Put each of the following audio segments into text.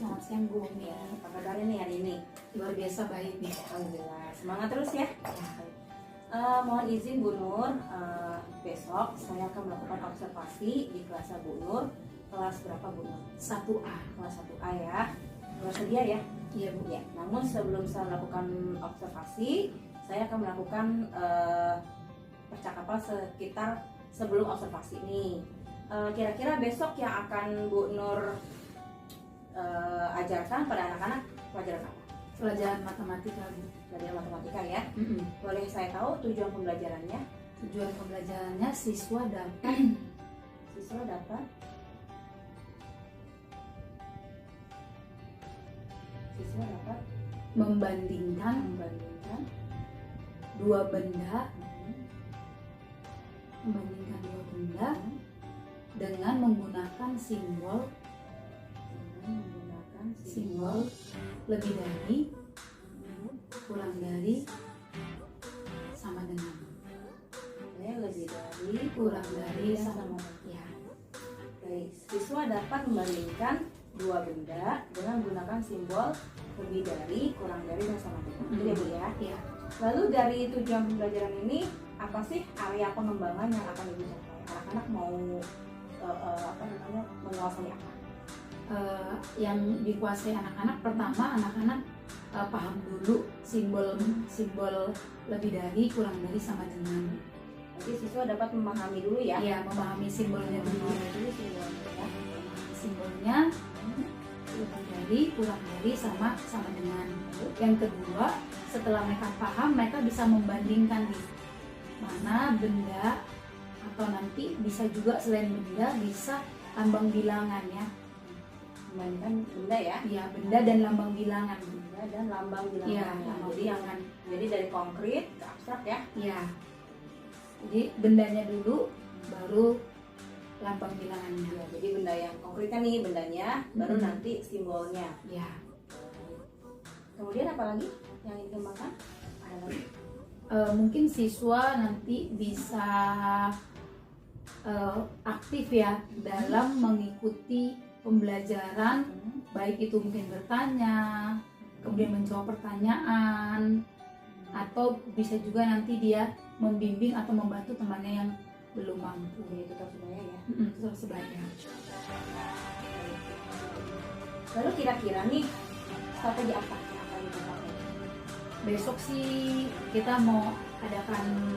selamat siang Bu. Ya, apa kabar ini hari ini? Luar biasa baik nih. Alhamdulillah, semangat terus ya. Mohon izin Bu Nur, besok saya akan melakukan observasi di kelas Bu Nur. Kelas berapa Bu Nur? 1A. Kelas 1A ya. Bersedia ya? Iya Bu. Ya. Namun sebelum saya melakukan observasi, saya akan melakukan percakapan sekitar sebelum observasi ini. Kira-kira besok yang akan Bu Nur ajarkan pada anak-anak pelajaran apa? Pelajaran matematika Bu. Pelajaran matematika ya. Boleh saya tahu tujuan pembelajarannya? Tujuan pembelajarannya siswa dapat membandingkan dua benda dengan menggunakan simbol lebih dari, kurang dari, sama dengan. Lebih dari, Kurang dari, sama sama. Ya. Baik, siswa dapat membandingkan dua benda dengan menggunakan simbol lebih dari, kurang dari, dan sama dengan. Gitu ya Bu ya. Ya. Lalu dari tujuan pembelajaran ini apa sih area pengembangan yang akan Ibu capai? Anak-anak mau menguasai apa? Yang dikuasai anak-anak, pertama anak-anak paham dulu simbol lebih dari, kurang dari, sama dengan. Jadi siswa dapat memahami dulu ya. Ya, memahami simbolnya dulu. Simbolnya lebih dari, kurang dari, sama dengan. Yang kedua, setelah mereka paham, mereka bisa membandingkan nih mana benda, atau nanti bisa juga selain benda bisa lambang bilangan ya. Membandingkan benda ya. Iya, benda dan lambang bilangan. Benda dan lambang bilangan. Iya, lambang bilangan. Jadi dari konkret ke abstrak ya. Iya. Jadi bendanya dulu, baru lambang bilangannya. Ya, jadi benda yang konkretnya nih bendanya, baru nanti simbolnya. Ya. Kemudian apa lagi yang dikembangkan? Ada lagi? Mungkin siswa nanti bisa aktif ya dalam mengikuti pembelajaran, baik itu mungkin bertanya, kemudian menjawab pertanyaan, atau bisa juga nanti dia membimbing atau membantu temannya yang belum mampu. Jadi tetap semuanya ya. Tetap sebelahnya. Lalu kira-kira nih strategi apa yang akan dipakai? Besok sih kita mau adakan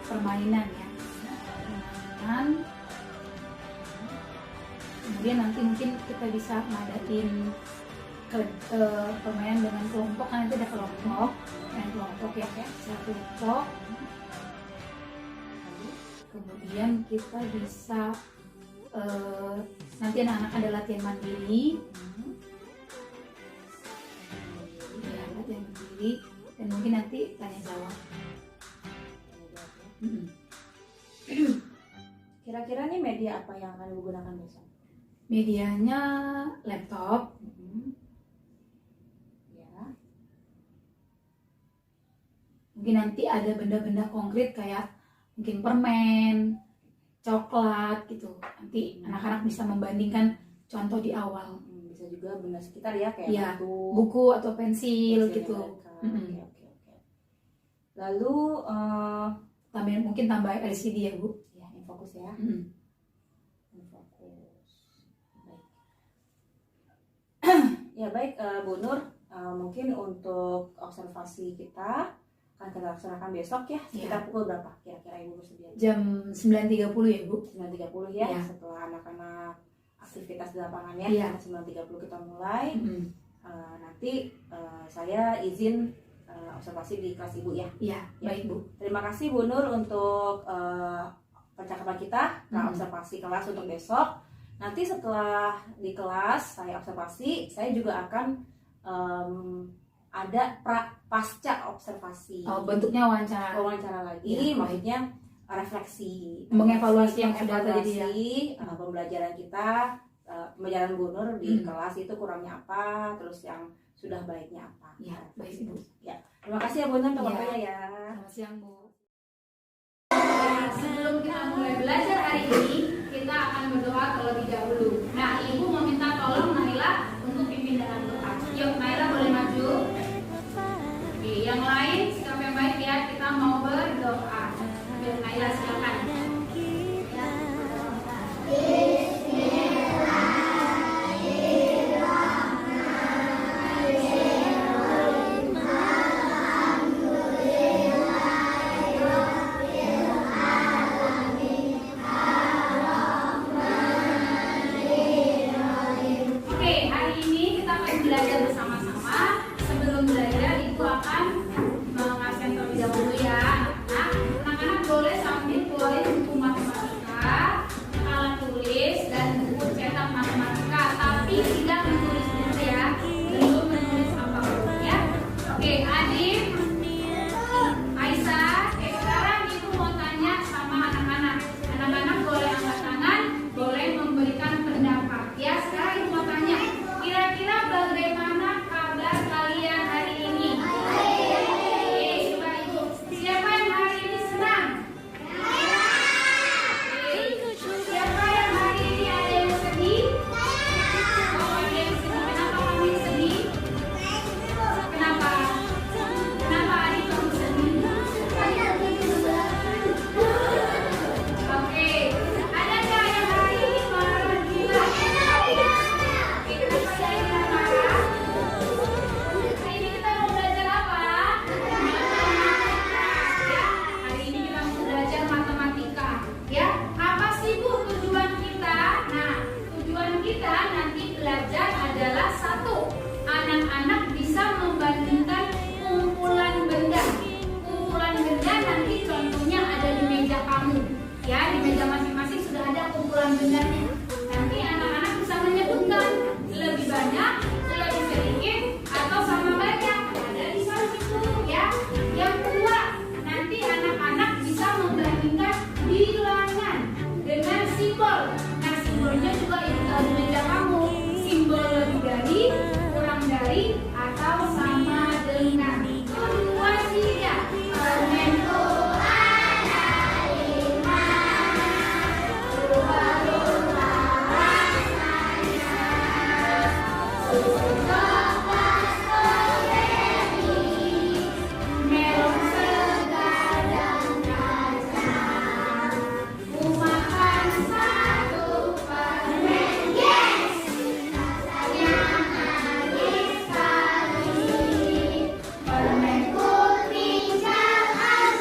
permainan ya. Permainan. Kemudian nanti mungkin kita bisa ngadain permainan dengan kelompok, kan nanti ada kelompok ya, satu kelompok. Kemudian kita bisa nanti anak-anak ada latihan mandiri, ya, latihan mandiri, dan mungkin nanti tanya jawab. Kira-kira nih media apa yang akan digunakan besok? Medianya laptop, Ya. mungkin nanti ada benda-benda konkret kayak mungkin permen, coklat gitu. Nanti anak-anak bisa membandingkan contoh di awal. Bisa juga benda sekitar ya kayak Ya, batu, buku atau pensil gitu. Oke. Lalu Mungkin tambah LCD ya Bu. ya fokus ya. Fokus. Baik. Ya baik Bu Nur, mungkin untuk observasi kita akan kita laksanakan besok ya. Sekitar pukul berapa kira-kira Ibu bersedia? Jam 9.30 ya Bu. 9.30 ya, Ya. Setelah anak-anak aktivitas di lapangan ya. Ya. 9.30 kita mulai. Nanti saya izin observasi di kelas Ibu ya. Iya, baik Bu. Terima kasih Bu Nur untuk percakapan kita, observasi kelas untuk besok. Nanti setelah di kelas saya observasi, saya juga akan ada pasca observasi. Bentuknya wawancara. Wawancara lagi, Ya, maksudnya refleksi, Mengevaluasi yang sudah tadi ya. Pembelajaran kita, pembelajaran Bu Nur di kelas itu kurangnya apa, terus yang sudah baiknya apa. Ya, baik Bu. Ya, terima kasih ya Bu Nur untuk waktunya ya. Selamat siang Bu. Sebelum kita mulai belajar hari ini, kita akan berdoa terlebih dahulu. Nah, Ibu meminta tolong Naila untuk pimpin dalam doa. Yuk, Naila boleh maju. Oke, yang lain sikap yang baik ya, kita mau berdoa. Yuk, Naila silakan. Oke, hari ini kita akan belajar bersama-sama. Sebelum belajar, Ibu akan mengasih terlebih dahulu ya. Anak-anak boleh sambil keluarin buku matematika, alat tulis, dan buku cetak matematika. Tapi tidak menulis dulu ya, belum menulis apapun ya. Oke, Adit, Aisyah, sekarang Ibu mau tanya sama anak-anak. Anak-anak boleh angkat tangan, boleh memberikan pendapat. Ya, sekarang Ibu mau tanya, kira-kira bagaimana kabar kalian hari ini? Oke, coba Ibu. Siapa yang hari ini senang? Oke. Siapa yang hari ini ada yang sedih? Oh, ada yang sedih. Kenapa kamu sedih? Kenapa? Kenapa Adik kamu sedih? Oke. Ada nggak yang hari ini marah gila? Oke, kenapa saya bilang marah? Hari ini kita mau belajar apa? Ya, hari ini kita mau belajar matematika. Ya, apa sih Bu tujuan kita? Nah, tujuan kita nanti belajar adalah satu, anak-anak bisa membandingkan kumpulan benda. Kumpulan benda nanti contohnya ada di meja kamu. Ya, di meja masing-masing sudah ada kumpulan bendanya. Nanti anak-anak bisa menyebutkan lebih banyak, lebih sedikit, atau sama banyak. Ada di situ ya. Yang kedua, nanti anak-anak bisa membandingkan bilangan dengan simbol. Nah, simbolnya juga Ibu tahu di meja kamu. Simbol lebih dari, kurang dari, atau sama dengan. Kedua, tiga. Permenku ada 5. Berubah-ubah rasanya. Coklat stroberi, melon segar dan kacang. Ku makan satu permen, yes! Rasanya manis sekali. Permenku tinggal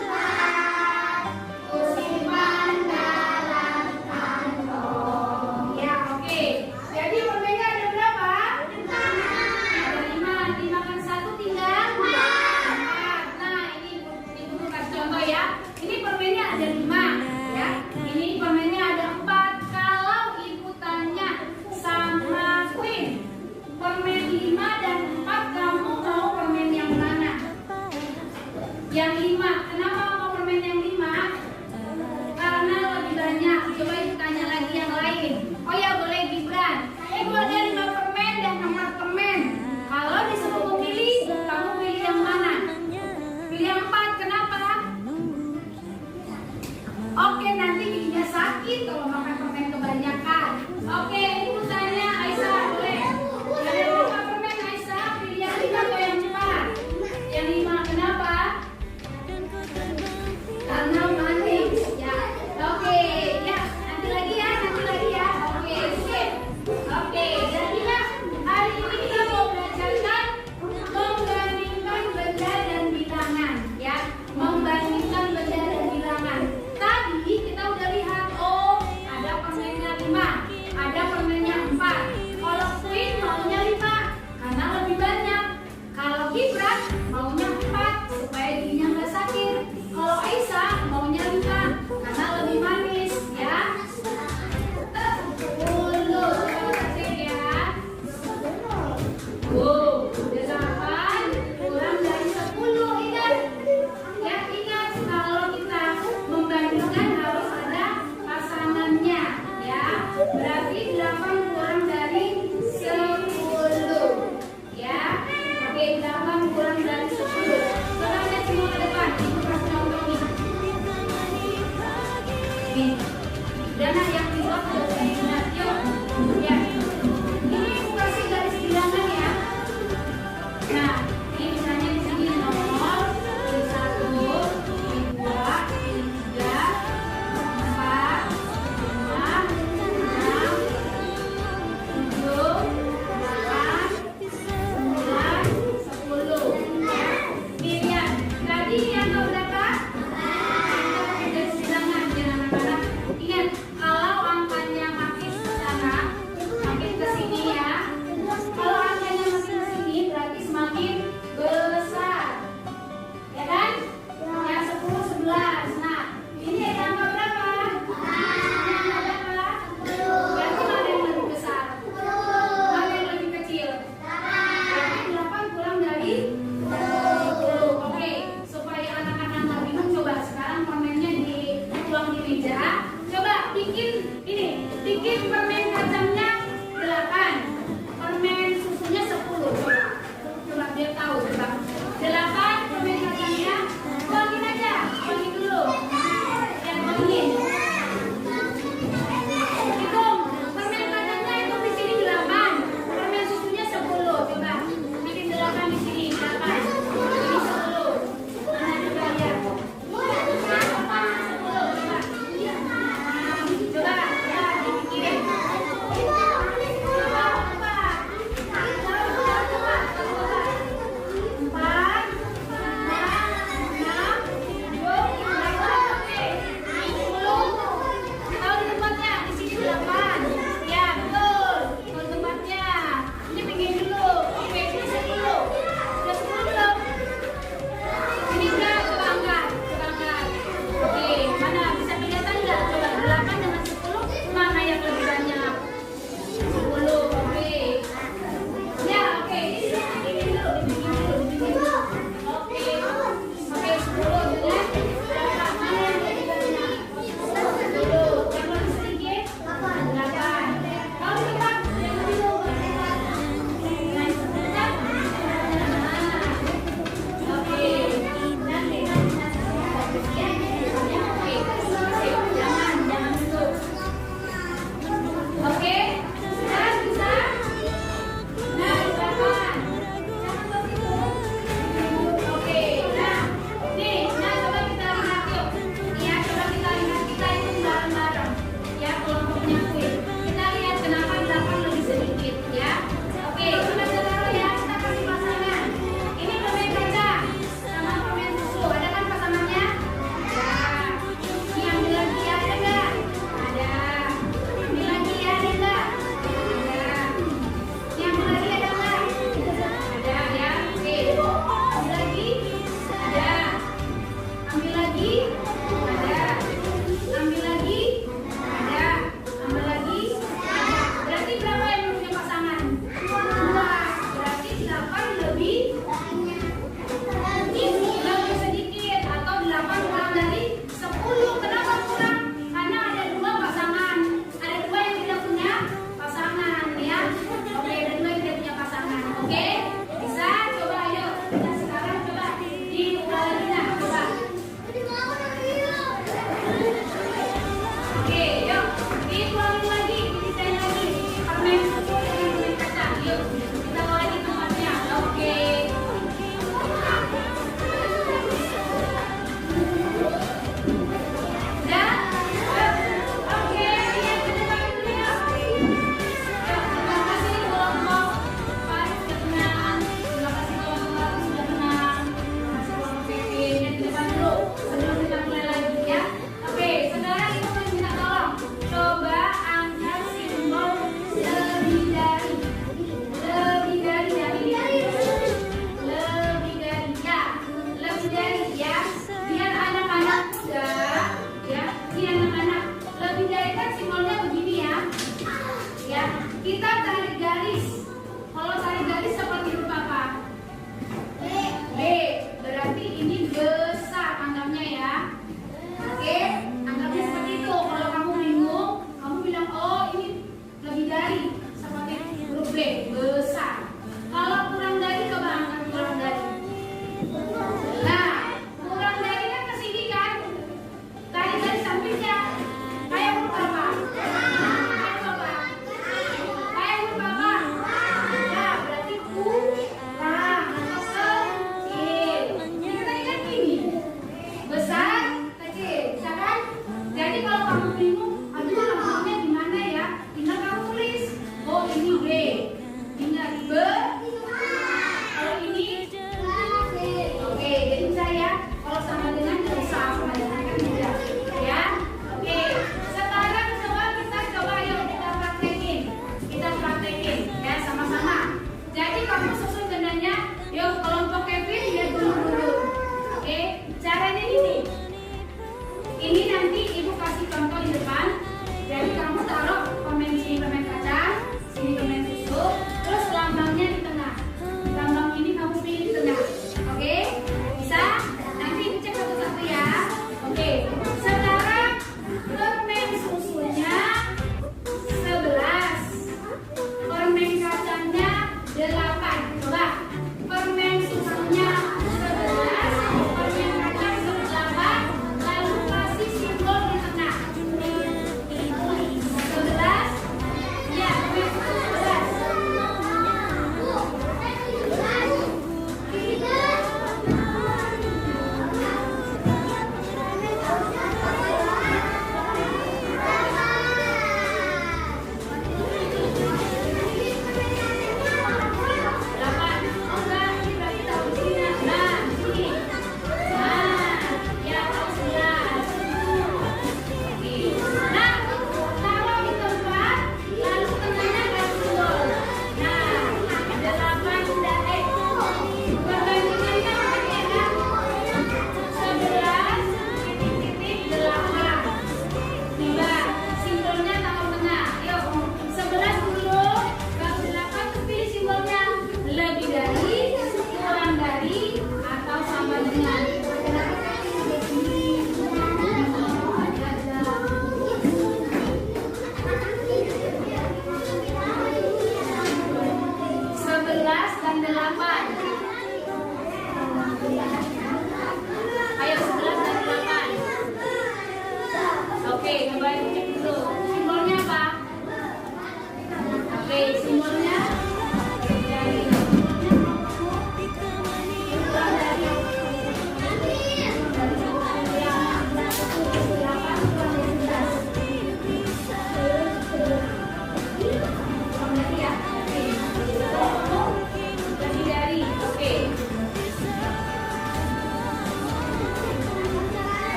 4, ku simpan dalam kantong. Ya, oke. Jadi permennya ada berapa? Ada 5. Dimakan satu tinggal 4. Nah, ini Ibu kasih contoh ya. Ini permennya ada 5 ya. Ini permennya ada 4. Kalau Ibu tanya sama Queen, permen 5 dan 4 kamu mau permen yang mana? Yang 5. Kenapa mau permen yang 5? Karena lebih banyak. Coba Ibu tanya lagi yang lain. Oh ya, boleh Gibran. Ibu ada 5 permen dan 4 permen. Kalau disuruh memilih, kamu pilih yang mana? Pilih yang 4. Kenapa? Oke, nanti giginya sakit kalau makan permen kebanyakan. Oke, Ibu tanya Aisyah, boleh? Ada berapa permen Aisyah? Pilih yang 5 atau yang 4? Yang 5. Kenapa? Karena manis ya. Oke, ya. Nanti lagi ya. Oke, sip. Oke, jadilah hari ini kita mau belajarkan membandingkan benda dan bilangan ya. Membandingkan benda dan bilangan. Tadi kita udah lihat, oh ada permennya 5, ada permennya 4. Kalau Queen maunya 5 karena lebih banyak. Kalau Gibran maunya 4 supaya giginya nggak sakit. Kalau Aisyah maunya 5 karena lebih manis ya. 10. Coba cek ya. Wow, udah 8 kurang dari 10. Ingat ya, ingat kalau kita membandingkan harus ada pasangannya ya. Berarti 8 kurang dari 10 ya. Oke, 8 kurang dari 10. Coba lihat semua ke depan. Ibu kasih contoh nih. Nih, dana yang dibuat untuk ingat. Yuk, ya. Ini Ibu kasih garis bilangan.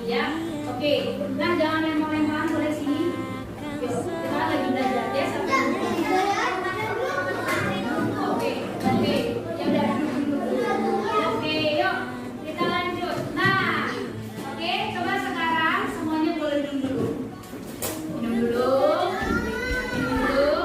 ya. Oke, nah jangan lempar-lemparan, boleh sini. Yuk, kita lagi belajar ya sampai. Oke, oke, ya udah duduk. Oke, yuk kita lanjut. Nah, oke, coba sekarang semuanya boleh minum dulu. Minum dulu. Minum dulu.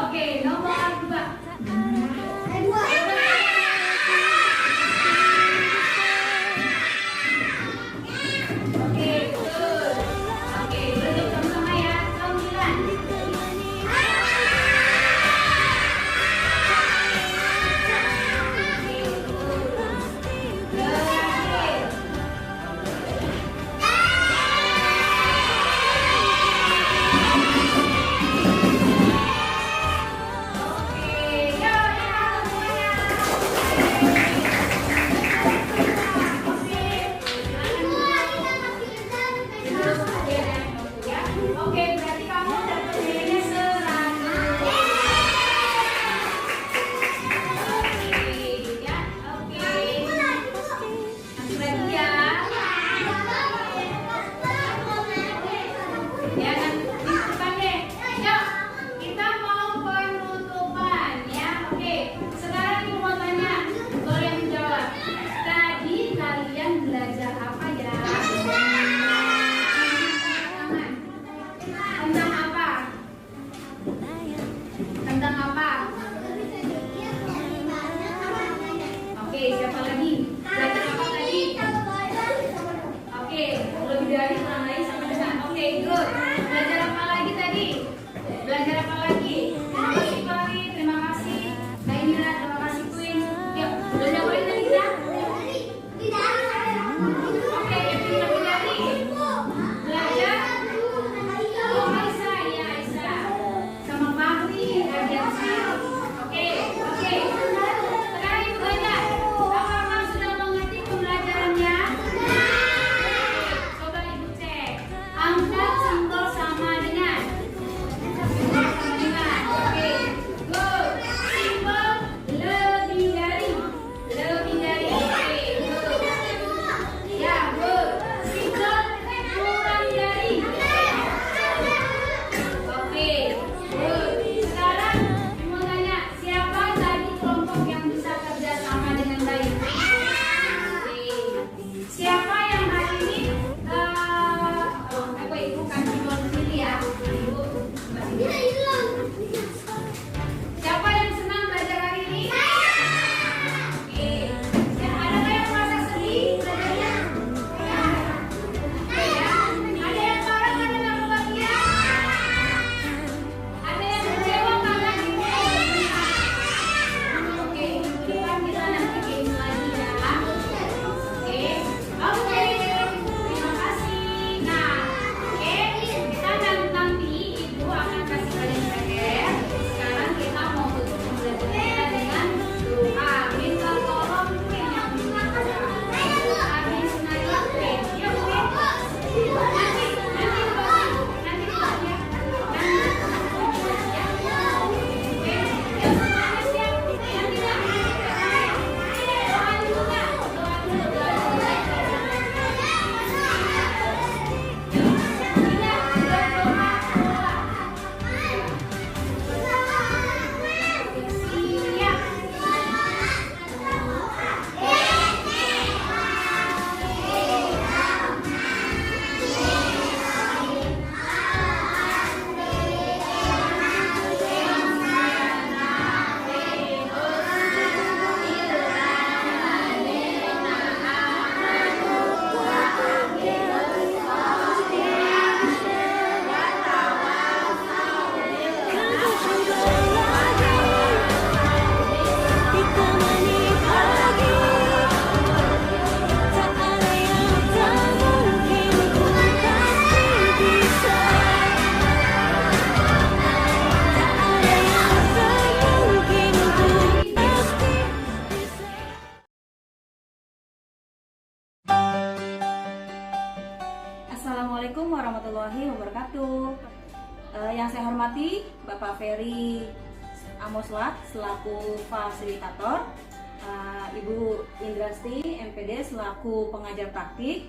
Oke, nomor 2. Oke, betul. Oke, duduk sama-sama ya. 9. Oke, berarti kamu dapat nilainya 100. Ya, oke. Nanti lagi ya. Ya kan, penutupan deh. Yuk, kita mau penutupan ya. Oke, sekarang ibu mau tanya, boleh menjawab. Tadi kalian belajar apa ya? Tentang apa? Tentang apa? Oke, siapa lagi? Belajar apa tadi? Oke, lebih dari kurang lagi sama dengan. Oke, good. Belajar apa lagi tadi? Belajar apa lagi? Terima kasih Pari, terima kasih Kak Indra, terima kasih Queen. Yuk, udah jawabin tadi ya? Oke, lebih dari. Belajar. Oh, Aisyah, iya Aisyah. Sama Fahri, Adiansa. Oke, oke. Sekarang ibu tanya, apakah sudah mengerti pembelajarannya? Coba ibu cek. Angkat simbol sama dengan. Oke, good. Simbol lebih dari. Lebih dari. Oke, good. Ya, good. Simbol kurang dari. Oke, good. Sekarang mau tanya, siapa tadi kelompok yang bisa kerja sama dengan baik? Oke. Siapa yang hari ini ibu kasih nomor sini ya, ibu. Siapa yang senang belajar hari ini? Oke. Ada yang merasa sedih belajarnya? Ya. Ada yang marah karena nggak kebagian? Ada yang kecewa karena Oke, depan kita nanti game lagi ya. Oke, oke, terima kasih. Nah, oke, kita nanti ibu akan kasih kalian PR. Sekarang kita mau tutup pembelajaran kita dengan doa. Minta tolong Queen yang membaca. Habis nanya Queen, ya Queen. Nanti Assalamualaikum warahmatullahi wabarakatuh. Yang saya hormati Bapak Ferry Amoslah selaku fasilitator, Ibu Indrasti MPD selaku pengajar praktik,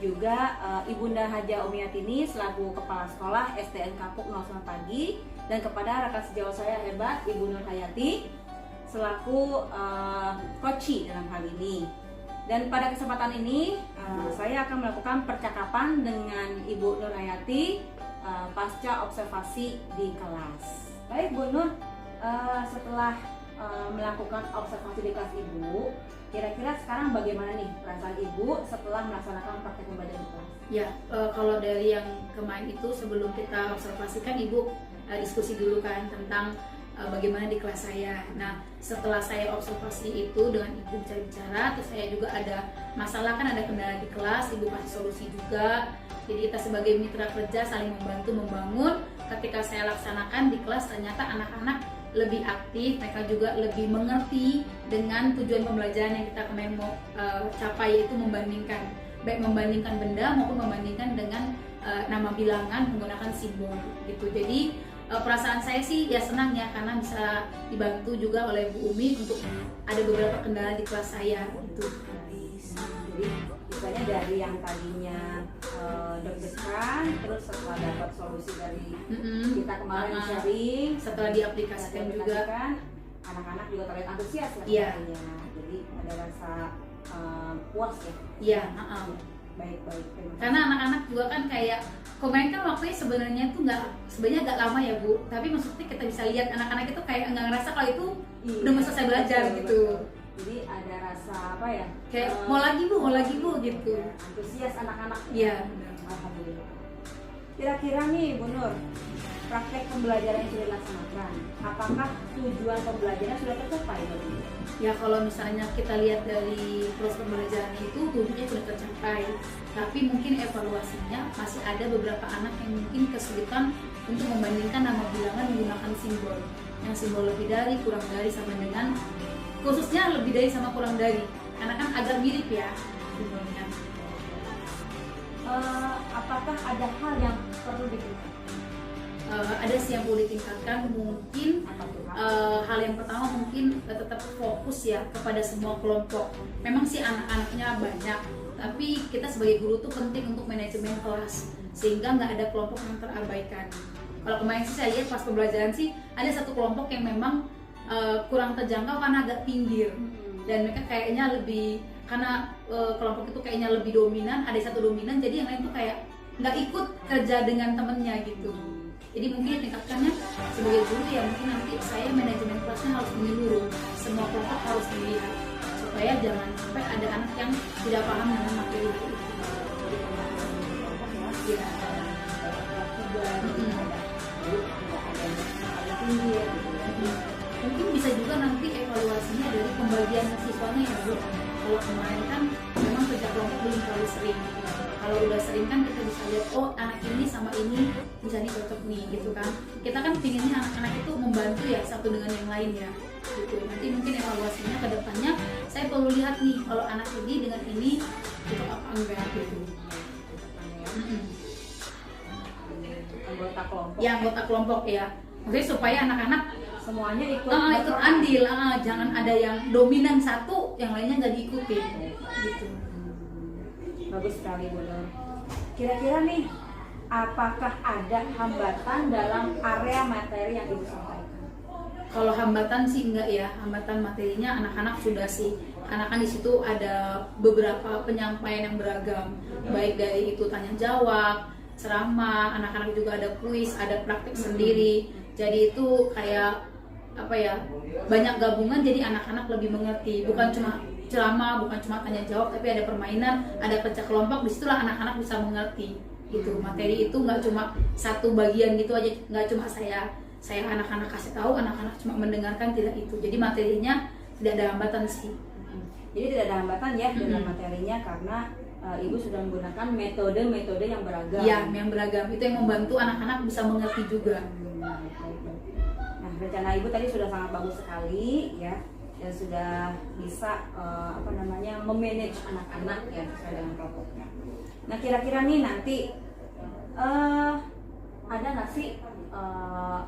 juga Ibunda Haja Umiatini selaku kepala sekolah STN Kapuk 09 Pagi, dan kepada rekan sejauh saya hebat Ibu Nur Hayati selaku coach dalam hal ini. Dan pada kesempatan ini saya akan melakukan percakapan dengan Ibu Nur Hayati pasca observasi di kelas. Baik Bu Nur, setelah melakukan observasi di kelas ibu, kira-kira sekarang bagaimana nih perasaan ibu setelah melaksanakan praktek pembelajaran di kelas? Ya, kalau dari yang kemarin itu sebelum kita observasikan ibu diskusi dulu kan tentang bagaimana di kelas saya. Nah, setelah saya observasi itu dengan ibu bicara-bicara, terus saya juga ada masalah kan, ada kendala di kelas, ibu kasih solusi juga. Jadi kita sebagai mitra kerja saling membantu membangun. Ketika saya laksanakan di kelas, ternyata anak-anak lebih aktif, mereka juga lebih mengerti dengan tujuan pembelajaran yang kita kemarin mau capai, yaitu membandingkan, baik membandingkan benda maupun membandingkan dengan nama bilangan menggunakan simbol gitu. Jadi perasaan saya sih ya senang ya, karena bisa dibantu juga oleh Bu Umi untuk ada beberapa kendala di kelas saya gitu. Jadi misalnya dari yang tadinya deg-degan, terus setelah dapat solusi dari kita kemarin sharing, setelah diaplikasikan juga anak-anak juga terlihat antusias ya. Iya. Jadi ada rasa puas ya. Iya. Baik. Karena anak-anak juga kan kayak kemarin kan waktunya sebenarnya tuh sebenarnya agak lama ya Bu, tapi maksudnya kita bisa lihat anak-anak itu kayak nggak ngerasa kalau itu udah mau selesai belajar gitu. Jadi ada rasa apa ya? Kayak mau lagi Bu gitu. Antusias anak-anak. Iya. Alhamdulillah. Kira-kira nih Bu Nur, praktek pembelajaran yang sudah dilaksanakan, apakah tujuan pembelajaran sudah tercapai? Ya kalau misalnya kita lihat dari proses pembelajaran itu tujuannya sudah tercapai, tapi mungkin evaluasinya masih ada beberapa anak yang mungkin kesulitan untuk membandingkan nama bilangan menggunakan simbol, yang simbol lebih dari, kurang dari, sama dengan, khususnya lebih dari sama kurang dari, karena kan agak mirip ya simbolnya. Apakah ada hal yang perlu ditingkatkan? Ada sih yang perlu ditingkatkan, mungkin hal yang pertama mungkin tetap fokus ya kepada semua kelompok. Memang sih anak-anaknya banyak, tapi kita sebagai guru tuh penting untuk manajemen kelas sehingga nggak ada kelompok yang terabaikan. Kalau kemarin sih saya lihat pas pembelajaran sih ada satu kelompok yang memang kurang terjangkau karena agak pinggir, dan mereka kayaknya lebih, karena kelompok itu kayaknya lebih dominan, ada satu dominan, jadi yang lain tuh kayak nggak ikut kerja dengan temennya gitu. Jadi mungkin tingkatkannya sebagai guru ya, mungkin nanti saya manajemen kelasnya harus menyeluruh, semua kelompok harus dilihat supaya jangan sampai ada anak yang tidak paham dengan materi itu. Ya. Mungkin bisa juga nanti evaluasinya dari pembagian siswanya ya Bu. Kalau kemarin kan memang kerja kelompok belum terlalu sering. Kalau udah sering kan kita bisa lihat, oh anak ini sama ini bisa nih cocok nih gitu kan. Kita kan pinginnya anak-anak itu membantu ya satu dengan yang lain ya gitu. Nanti mungkin evaluasinya ke depannya saya perlu lihat nih kalau anak ini dengan ini cocok apa enggak gitu. Anggota kelompok. Ya anggota kelompok ya. Maksudnya supaya anak-anak semuanya ikut andil, jangan ada yang dominan satu, yang lainnya nggak diikutin gitu. Bagus sekali Bu Nur. Kira-kira nih, apakah ada hambatan dalam area materi yang Ibu sampaikan? Kalau hambatan sih enggak ya, hambatan materinya anak-anak sudah sih, karena kan di situ ada beberapa penyampaian yang beragam, baik dari itu tanya jawab, ceramah, anak-anak juga ada kuis, ada praktik sendiri. Jadi itu kayak apa ya, banyak gabungan, jadi anak-anak lebih mengerti, bukan cuma ceramah, bukan cuma tanya jawab, tapi ada permainan, ada kerja kelompok, disitulah anak-anak bisa mengerti gitu. Materi itu nggak cuma satu bagian gitu aja, nggak cuma saya anak-anak kasih tahu, anak-anak cuma mendengarkan, tidak itu. Jadi materinya tidak ada hambatan sih. Jadi tidak ada hambatan ya dalam materinya, karena Ibu sudah menggunakan metode-metode yang beragam. Iya, yang beragam itu yang membantu anak-anak bisa mengerti juga. Nah, rencana Ibu tadi sudah sangat bagus sekali ya, dan sudah bisa memanage anak-anak ya sesuai dengan kelompoknya. Nah, kira-kira nih nanti ada nggak sih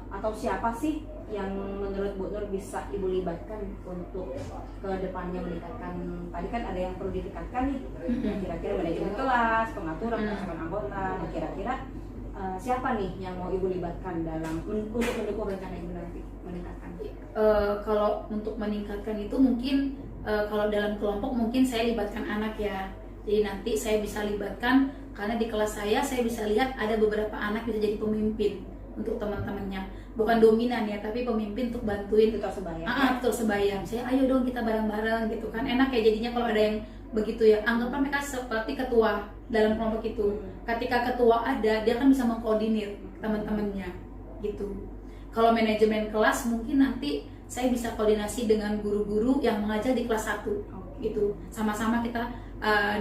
atau siapa sih yang menurut Bu Nur bisa Ibu libatkan untuk ke depannya meningkatkan, tadi kan ada yang perlu ditingkatkan nih, kira-kira manajemen kelas, pengaturan, pengaturan anggota, nah kira-kira siapa nih yang mau Ibu libatkan dalam untuk mendukung rencana Ibu nanti meningkatkan? Kalau untuk meningkatkan itu mungkin kalau dalam kelompok mungkin saya libatkan anak ya. Jadi nanti saya bisa libatkan, karena di kelas saya bisa lihat ada beberapa anak bisa jadi pemimpin untuk teman-temannya. bukan dominan ya, tapi pemimpin untuk bantuin Tutor sebaya. tutor sebaya. Saya ayo dong kita bareng-bareng gitu kan, enak ya jadinya kalau ada yang begitu ya. Anggaplah mereka seperti ketua dalam kelompok itu. Ketika ketua ada, dia kan bisa mengkoordinir teman-temannya gitu. Kalau manajemen kelas mungkin nanti saya bisa koordinasi dengan guru-guru yang mengajar di kelas 1 gitu. Sama-sama kita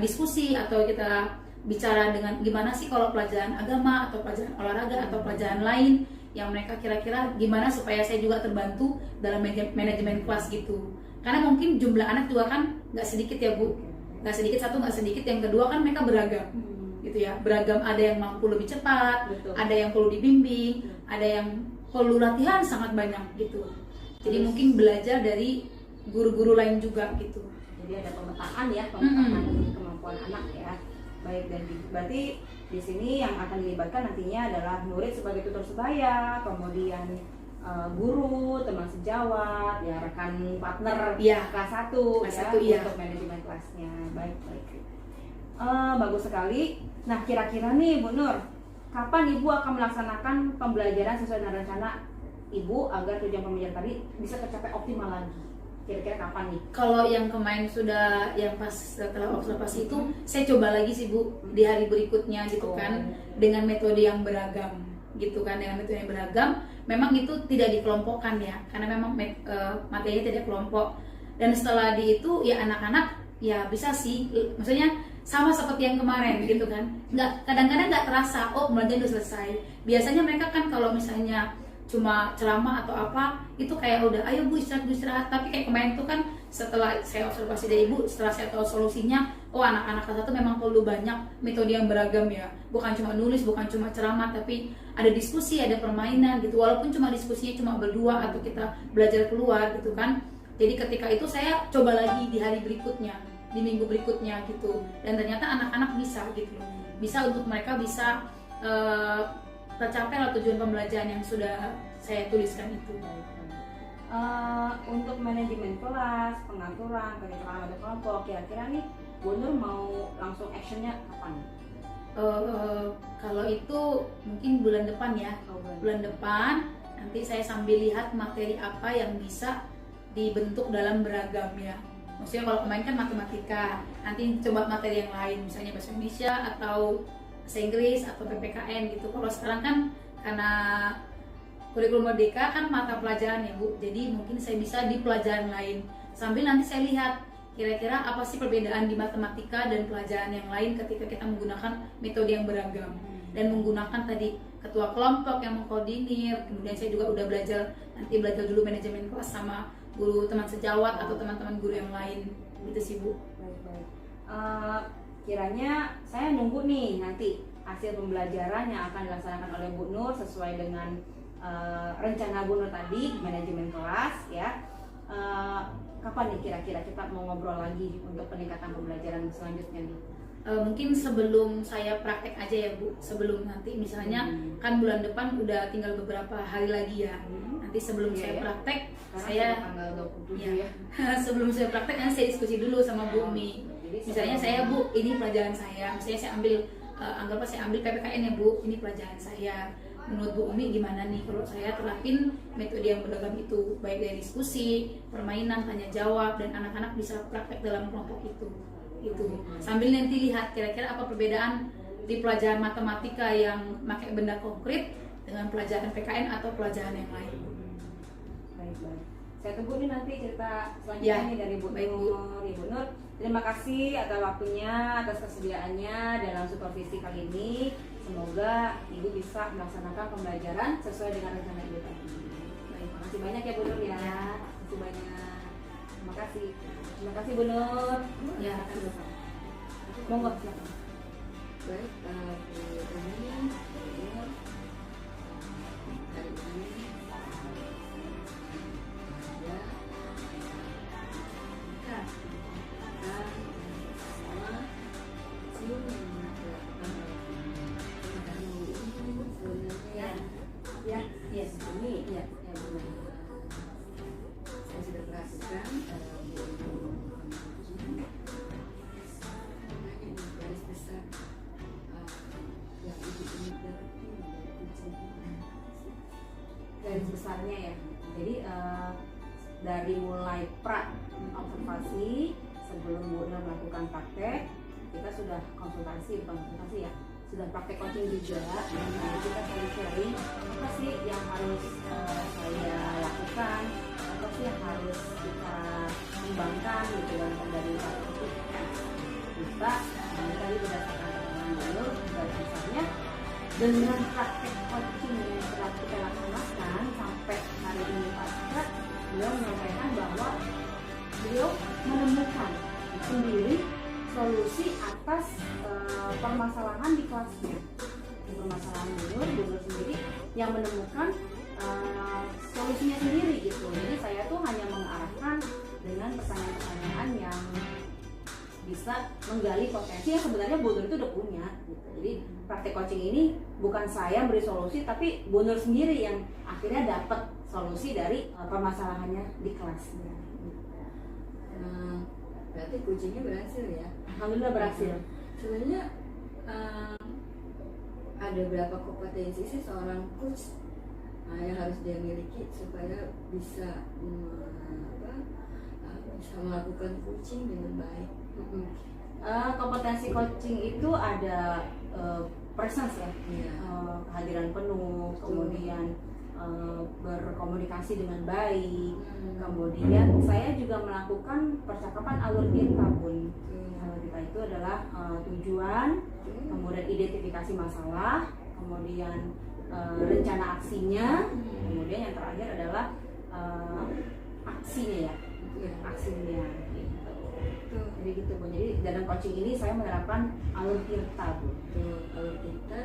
diskusi atau kita bicara dengan gimana sih kalau pelajaran agama atau pelajaran olahraga atau pelajaran lain yang mereka kira-kira gimana supaya saya juga terbantu dalam manajemen kelas gitu. Karena mungkin jumlah anak juga kan nggak sedikit ya Bu, nggak sedikit, satu nggak sedikit, yang kedua kan mereka beragam gitu ya, beragam, ada yang mampu lebih cepat, ada yang perlu dibimbing, ada yang perlu latihan sangat banyak gitu. Jadi mungkin belajar dari guru-guru lain juga gitu. Jadi ada pemetaan ya, pemetaan kemampuan anak ya. Baik, dan berarti di sini yang akan dilibatkan nantinya adalah murid sebagai tutor sebaya, kemudian guru, teman sejawat, ya rekan partner kelas 1 ya, untuk manajemen kelasnya. Baik. Bagus sekali. Nah, kira-kira nih Bu Nur, kapan Ibu akan melaksanakan pembelajaran sesuai dengan rencana Ibu agar tujuan pembelajaran tadi bisa tercapai optimal lagi? Kira-kira kapan nih? Kalau yang kemarin sudah, yang pas setelah observasi itu, saya coba lagi sih Bu di hari berikutnya gitu kan, dengan metode yang beragam gitu kan, dengan metode yang beragam. Memang itu tidak dikelompokkan ya, karena memang materinya tidak kelompok. Dan setelah di itu ya anak-anak ya bisa sih, maksudnya sama seperti yang kemarin gitu kan, kadang-kadang nggak terasa pembelajaran udah selesai. Biasanya mereka kan kalau misalnya cuma ceramah atau apa itu kayak udah ayo Bu istirahat, tapi kayak kemarin tuh kan setelah saya observasi dari Ibu, setelah saya tahu solusinya, anak-anak kelas 1 memang perlu banyak metode yang beragam ya, bukan cuma nulis, bukan cuma ceramah, tapi ada diskusi, ada permainan gitu, walaupun cuma diskusinya cuma berdua atau kita belajar keluar gitu kan. Jadi ketika itu saya coba lagi di hari berikutnya, di minggu berikutnya gitu, dan ternyata anak-anak bisa gitu, bisa untuk mereka bisa tercapai lah tujuan pembelajaran yang sudah saya tuliskan itu. Untuk manajemen kelas, pengaturan, penyelenggaraan ada kelompok, kira-kira nih Bu Nur mau langsung actionnya kapan? Kalau itu mungkin bulan depan ya, bulan depan nanti saya sambil lihat materi apa yang bisa dibentuk dalam beragam ya. Maksudnya kalau kemarin kan matematika, nanti coba materi yang lain, misalnya bahasa Indonesia atau bahasa Inggris atau PPKN gitu. Kalau sekarang kan karena kurikulum merdeka kan mata pelajaran ya Bu, jadi mungkin saya bisa di pelajaran lain. Sambil nanti saya lihat kira-kira apa sih perbedaan di matematika dan pelajaran yang lain ketika kita menggunakan metode yang beragam dan menggunakan tadi ketua kelompok yang mengkoordinir. Kemudian saya juga udah nanti belajar dulu manajemen kelas sama guru teman sejawat atau teman-teman guru yang lain gitu sih Bu. Baik. Kiranya saya nunggu nih nanti hasil pembelajaran yang akan dilaksanakan oleh Bu Nur sesuai dengan rencana Bu Nur tadi, manajemen kelas ya. Kapan nih kira-kira kita mau ngobrol lagi untuk peningkatan pembelajaran selanjutnya nih? Mungkin sebelum saya praktek aja ya Bu, sebelum nanti misalnya kan bulan depan udah tinggal beberapa hari lagi ya. Nanti sebelum saya praktek, saya tanggal 27 ya. Sebelum saya praktek kan saya diskusi dulu sama Bu Umi. Misalnya saya Bu, ini pelajaran saya. Misalnya saya ambil anggaplah saya ambil PPKN ya Bu, ini pelajaran saya. Menurut Bu Umi gimana nih kalau saya terapin metode yang beragam itu, baik dari diskusi, permainan, tanya jawab, dan anak-anak bisa praktek dalam kelompok itu gitu. Sambil nanti lihat kira-kira apa perbedaan di pelajaran matematika yang pakai benda konkret dengan pelajaran PKN atau pelajaran yang lain. Baik. Saya tunggu nih nanti cerita selanjutnya nih dari Bu Nur. Bu Nur, terima kasih atas waktunya, atas kesediaannya dalam supervisi kali ini. Semoga Ibu bisa melaksanakan pembelajaran sesuai dengan rencana Ibu tadi. Baik, makasih banyak ya Bu Nur ya. Makasih banyak. Terima kasih Bu Nur. Ya, monggo silakan. Baik, saya sudah melakukan garis besar yang ibu ini garis dasarnya ya. Jadi dari mulai pra observasi sebelum Bu Nur melakukan praktek, kita sudah konsultasi, bukan konsultasi ya, sudah praktek coaching juga. Jadi kita saling sharing apa sih yang harus saya lakukan, apa sih yang harus kita kembangkan gitu kan dari praktek itu. Kita tadi berdasarkan pengalaman Bu Nur, pada dasarnya dengan praktek coaching yang telah kita laksanakan sampai hari ini pasca, beliau menyampaikan bahwa beliau menemukan sendiri solusi atas permasalahan di kelasnya. Permasalahan Bu Nur sendiri yang menemukan solusinya sendiri gitu. Jadi saya tuh hanya mengarahkan dengan pertanyaan-pertanyaan yang bisa menggali potensi yang sebenarnya Bu Nur itu udah punya gitu. Jadi praktek coaching ini bukan saya beri solusi, tapi Bu Nur sendiri yang akhirnya dapat solusi dari permasalahannya di kelasnya. Berarti coachingnya berhasil ya? Alhamdulillah berhasil. Sebenarnya ada berapa kompetensi sih seorang coach yang harus dia miliki supaya bisa bisa melakukan coaching dengan baik? Kompetensi coaching itu ada presence ya, Iya. kehadiran penuh, kemudian berkomunikasi dengan baik, kemudian saya juga melakukan percakapan alur kita Bun. Alur kita itu adalah tujuan, kemudian identifikasi masalah, kemudian rencana aksinya, kemudian yang terakhir adalah aksinya ya, aksinya gitu. Jadi gitu Bu. Jadi dalam coaching ini saya menerapkan alur tirta Bu. Alur tirta.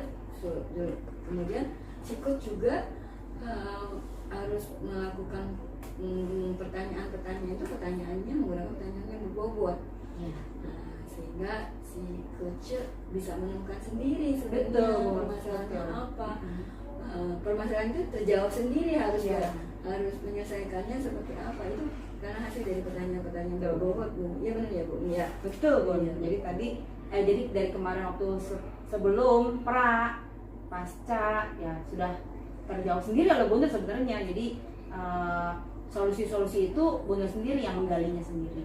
Kemudian si coach juga harus melakukan pertanyaan-pertanyaan itu pertanyaannya menggunakan pertanyaan yang berbobot. Sehingga si coach bisa menemukan sendiri sebenarnya permasalahannya apa. Permasalahan itu terjawab sendiri harus menyelesaikannya seperti apa, itu karena hasil dari pertanyaan-pertanyaan berbobot Bu. Iya benar ya Bu? Iya. Betul Bu. Jadi tadi jadi dari kemarin waktu sebelum pra pasca ya sudah terjawab sendiri oleh Bu Nur sebenarnya. Jadi solusi-solusi itu Bu Nur sendiri yang menggalinya sendiri.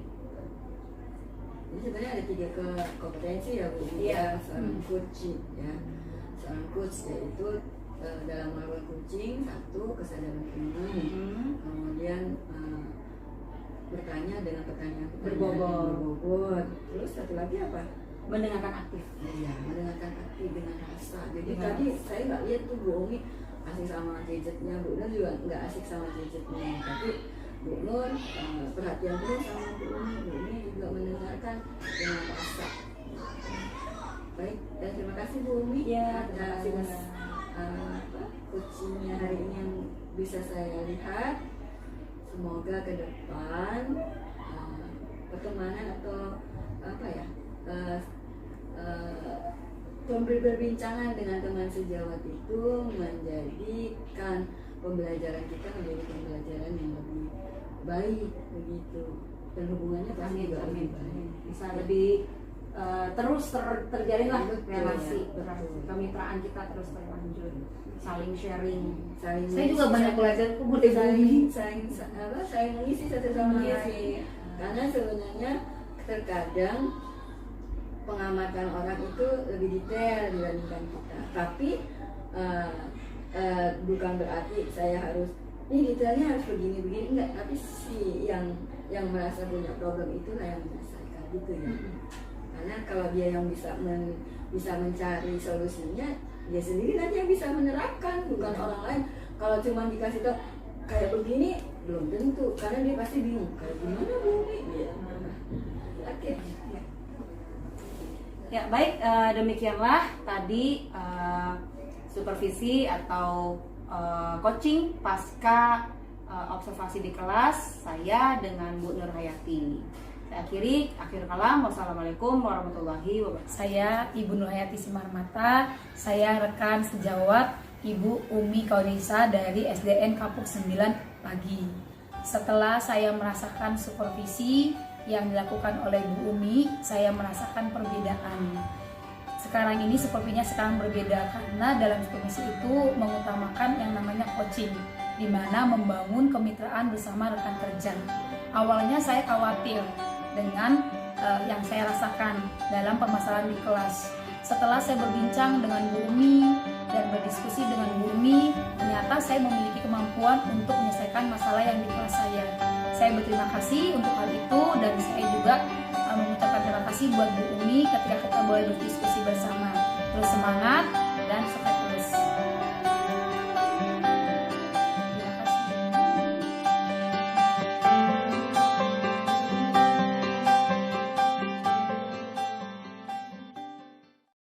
Jadi sebenarnya ada 3 kompetensi ya Bu. Iya. Seorang coach ya. Seorang coach yaitu dalam melakukan coaching, 1 kesadaran penuh, kemudian bertanya dengan pertanyaan berbobot. Terus satu lagi apa? Mendengarkan aktif. Iya, mendengarkan aktif dengan rasa. Jadi tadi saya nggak lihat tuh Bu Umi asik sama gadgetnya, Bu Nur juga nggak asik sama gadgetnya, tapi Bu Nur perhatian penuh sama Bu Umi juga mendengarkan dengan rasa. Baik, dan terima kasih Bu Umi atas coachingnya hari ini yang bisa saya lihat. Semoga ke depan pertemanan atau perbincangan dengan teman sejawat itu menjadikan pembelajaran kita menjadi pembelajaran yang lebih baik begitu, dan hubungannya pasti juga lebih baik, bisa lebih terus terjalin lah relasi, kemitraan kita terus berlanjut, saling sharing. Saya juga banyak belajar saling mengisi satu sama lain. Karena sebenarnya terkadang pengamatan orang itu lebih detail dibandingkan kita. Tapi bukan berarti saya harus ini detailnya harus begini enggak. Tapi si yang merasa punya problem itulah yang menyelesaikan gitu ya. Karena kalau dia yang bisa mencari solusinya, dia sendiri nanti yang bisa menerapkan, bukan orang lain. Kalau cuma dikasih tau kayak begini belum tentu, karena dia pasti bingung kayak gimana Bu ya. Oke. Ya baik, demikianlah tadi supervisi atau coaching pasca observasi di kelas saya dengan Bu Nur Hayati. Saya akhir kalam. Wassalamualaikum warahmatullahi wabarakatuh. Saya Ibu Nur Hayati Simarmata. Saya rekan sejawat Ibu Umi Kaunisa dari SDN Kapuk 9 Pagi. Setelah saya merasakan supervisi yang dilakukan oleh Bu Umi, saya merasakan perbedaan. Sekarang ini supervisinya sekarang berbeda karena dalam supervisi itu mengutamakan yang namanya coaching. di mana membangun kemitraan bersama rekan kerja. Awalnya saya khawatir dengan yang saya rasakan dalam permasalahan di kelas. Setelah saya berbincang dengan Bu Umi dan berdiskusi dengan Bu Umi, ternyata saya memiliki kemampuan untuk menyelesaikan masalah yang di kelas saya. Saya berterima kasih untuk hal itu, dan saya juga mengucapkan terima kasih buat Bu Umi ketika kita boleh berdiskusi bersama. Terus semangat,